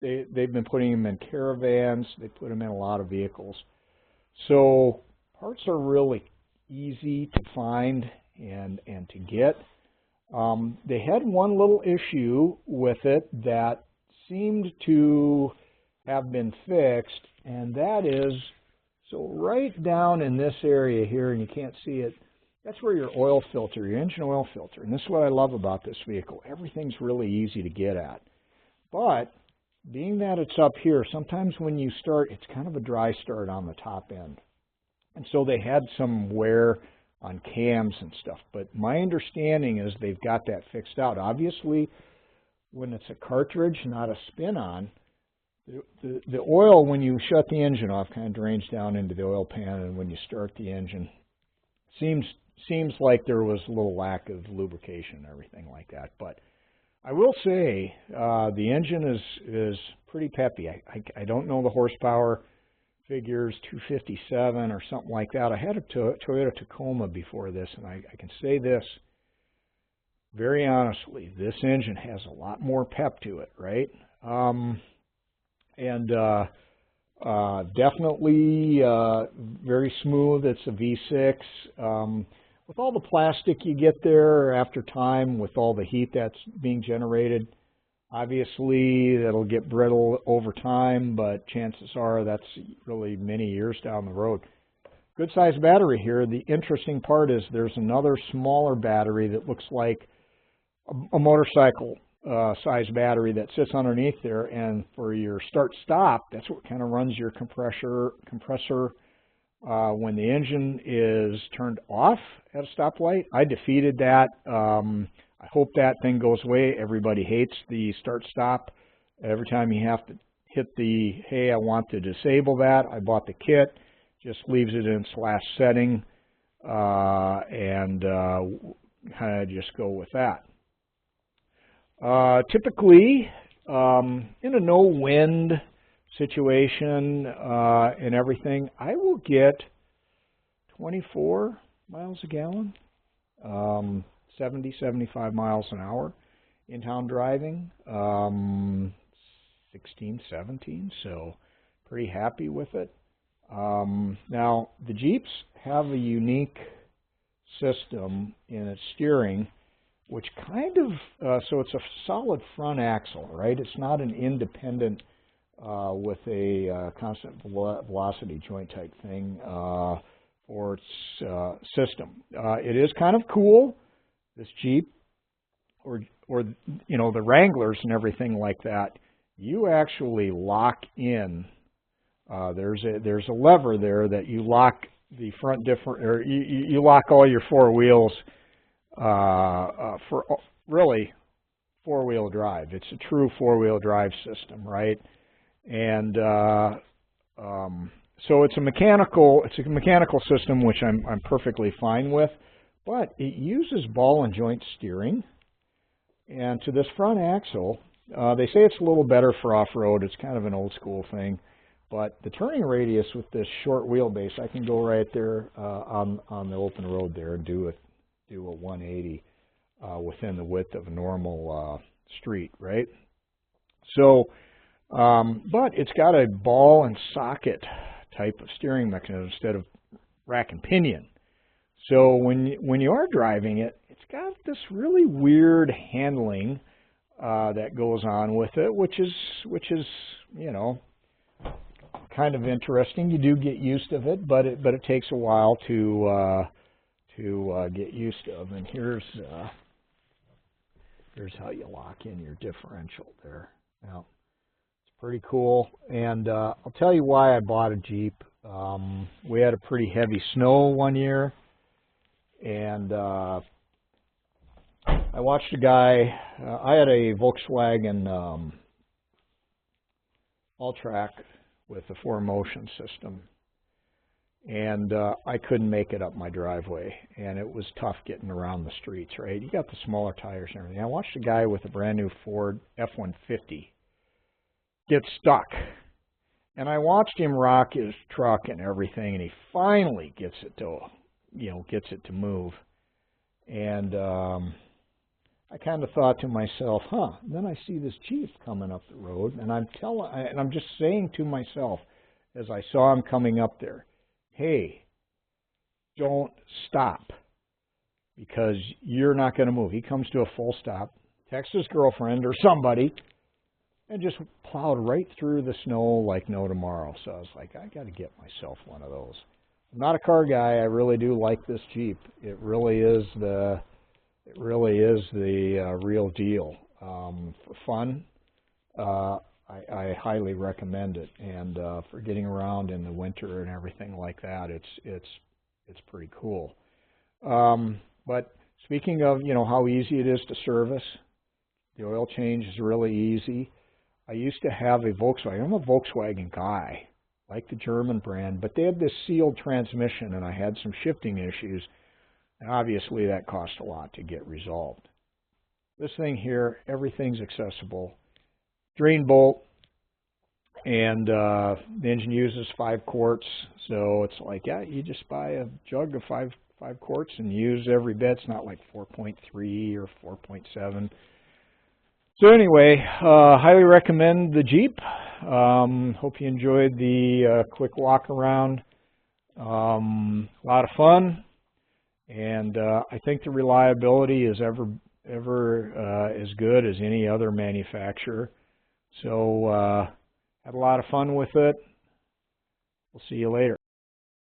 they've been putting them in caravans. They put them in a lot of vehicles. So parts are really easy to find and to get. They had one little issue with it that seemed to have been fixed, and that is, so right down in this area here, and you can't see it, that's where your oil filter, your engine oil filter, and this is what I love about this vehicle. Everything's really easy to get at. But being that it's up here, sometimes when you start, it's kind of a dry start on the top end. And so they had some wear on cams and stuff. But my understanding is they've got that fixed out. Obviously, when it's a cartridge, not a spin-on, the oil, when you shut the engine off, kind of drains down into the oil pan, and when you start the engine, seems like there was a little lack of lubrication and everything like that. But I will say the engine is pretty peppy. I don't know the horsepower figures, 257 or something like that. I had a Toyota Tacoma before this, and I can say this very honestly, this engine has a lot more pep to it, right? Definitely very smooth. It's a V6. With all the plastic you get there after time, with all the heat that's being generated, obviously that'll get brittle over time, but chances are that's really many years down the road. Good sized battery here. The interesting part is there's another smaller battery that looks like a motorcycle size battery that sits underneath there, and for your start-stop, that's what kind of runs your compressor when the engine is turned off at a stoplight. I defeated that. I hope that thing goes away. Everybody hates the start-stop. Every time you have to hit the, hey, I want to disable that, I bought the kit, just leaves it in /setting, and kind of just go with that. Typically, in a no-wind situation and everything, I will get 24 miles a gallon, 70, 75 miles an hour in town driving, 16, 17, so pretty happy with it. Now, the Jeeps have a unique system in its steering, which kind of, so it's a solid front axle, right? It's not an independent with a constant velocity joint type thing for its system. It is kind of cool, this Jeep, or you know, the Wranglers and everything like that. You actually lock in. There's a lever there that you lock the front or you lock all your four wheels for really four-wheel drive. It's a true four-wheel drive system, right? And so it's a mechanical system, which I'm perfectly fine with, but it uses ball and joint steering. And to this front axle, they say it's a little better for off-road. It's kind of an old school thing, but the turning radius with this short wheelbase, I can go right there on the open road there and do a 180 within the width of a normal street, right? So, but it's got a ball and socket type of steering mechanism instead of rack and pinion. So when you are driving it, it's got this really weird handling that goes on with it, which is you know, kind of interesting. You do get used to it, but it takes a while to get used to. And here's how you lock in your differential there. Now, it's pretty cool. And I'll tell you why I bought a Jeep. We had a pretty heavy snow one year, and I watched a guy. I had a Volkswagen All-Track with a 4Motion system, and I couldn't make it up my driveway, and it was tough getting around the streets, right? You got the smaller tires and everything. I watched a guy with a brand new Ford F-150 get stuck, and I watched him rock his truck and everything, and he finally gets it to move. And I kind of thought to myself, and then I see this Jeep coming up the road, and I'm just saying to myself as I saw him coming up there, hey, don't stop, because you're not going to move. He comes to a full stop, texts his girlfriend or somebody, and just plowed right through the snow like no tomorrow. So I was like, I got to get myself one of those. I'm not a car guy. I really do like this Jeep. It really is the real deal. For fun, I highly recommend it. And for getting around in the winter and everything like that, it's pretty cool. But speaking of, how easy it is to service, the oil change is really easy. I used to have a Volkswagen. I'm a Volkswagen guy, like the German brand, but they had this sealed transmission, and I had some shifting issues, and obviously that cost a lot to get resolved. This thing here, everything's accessible. Drain bolt, and the engine uses 5 quarts, so it's like, yeah, you just buy a jug of 5 quarts and use every bit. It's not like 4.3 or 4.7. So anyway, highly recommend the Jeep. Hope you enjoyed the quick walk around. A lot of fun, and I think the reliability is ever as good as any other manufacturer. So had a lot of fun with it. We'll see you later.